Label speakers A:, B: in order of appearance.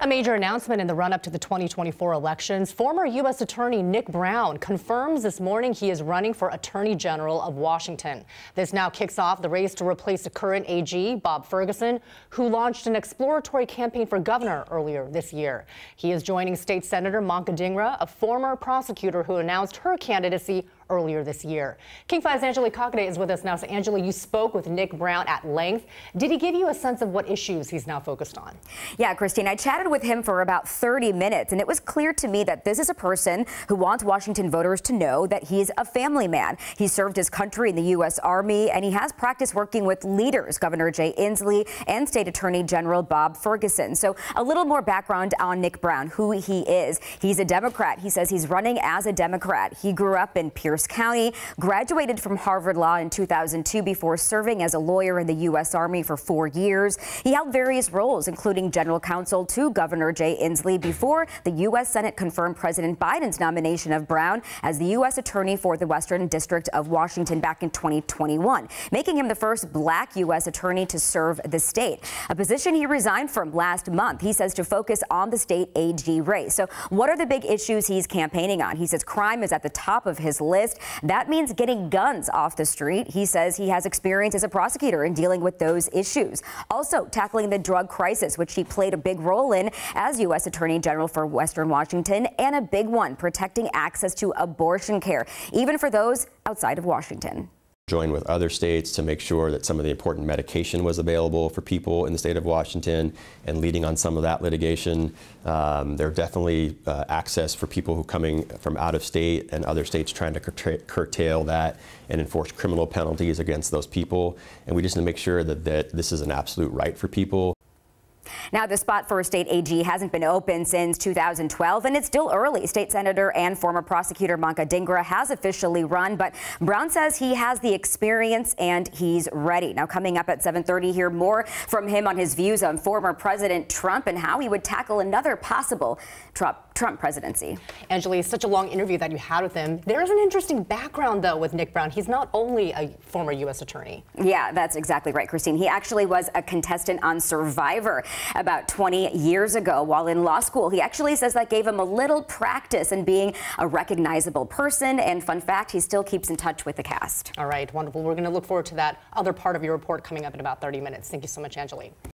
A: A major announcement in the run-up to the 2024 elections. Former U.S. Attorney Nick Brown confirms this morning he is running for Attorney General of Washington. This now kicks off the race to replace the current AG, Bob Ferguson, who launched an exploratory campaign for governor earlier this year. He is joining State Senator Manka Dhingra, a former prosecutor who announced her candidacy earlier this year. King 5's Anjali Kakade is with us now. So, Anjali, you spoke with Nick Brown at length. Did he give you a sense of what issues he's now focused on?
B: Yeah, Christine, I chatted with him for about 30 minutes, and it was clear to me that this is a person who wants Washington voters to know that he's a family man. He served his country in the U.S. Army, and he has practiced working with leaders, Governor Inslee and State Attorney General Bob Ferguson. So a little more background on Nick Brown, who he is. He's a Democrat. He says he's running as a Democrat. He grew up in Pierce County, graduated from Harvard Law in 2002 before serving as a lawyer in the U.S. Army for 4 years. He held various roles, including General Counsel to Governor Inslee before the U.S. Senate confirmed President Biden's nomination of Brown as the U.S. Attorney for the Western District of Washington back in 2021, making him the first black U.S. attorney to serve the state, a position he resigned from last month. He says to focus on the state AG race. So what are the big issues he's campaigning on? He says crime is at the top of his list. That means getting guns off the street. He says he has experience as a prosecutor in dealing with those issues. Also tackling the drug crisis, which he played a big role in as U.S. Attorney General for Western Washington, and a big one, protecting access to abortion care, even for those outside of Washington.
C: Joined with other states to make sure that some of the important medication was available for people in the state of Washington, and leading on some of that litigation. There are definitely access for people who coming from out of state and other states trying to curtail that and enforce criminal penalties against those people. And we just need to make sure that this is an absolute right for people.
B: Now, the spot for a state AG hasn't been open since 2012, and it's still early. State Senator and former prosecutor Manka Dhingra has officially run, but Brown says he has the experience and he's ready. Now, coming up at 7:30, hear more from him on his views on former President Trump and how he would tackle another possible Trump presidency.
A: Anjali, it's such a long interview that you had with him. There's an interesting background, though, with Nick Brown. He's not only a former U.S. attorney.
B: Yeah, that's exactly right, Christine. He actually was a contestant on Survivor about 20 years ago while in law school. He actually says that gave him a little practice in being a recognizable person. And fun fact, he still keeps in touch with the cast.
A: All right, wonderful. We're going to look forward to that other part of your report coming up in about 30 minutes. Thank you so much, Anjali.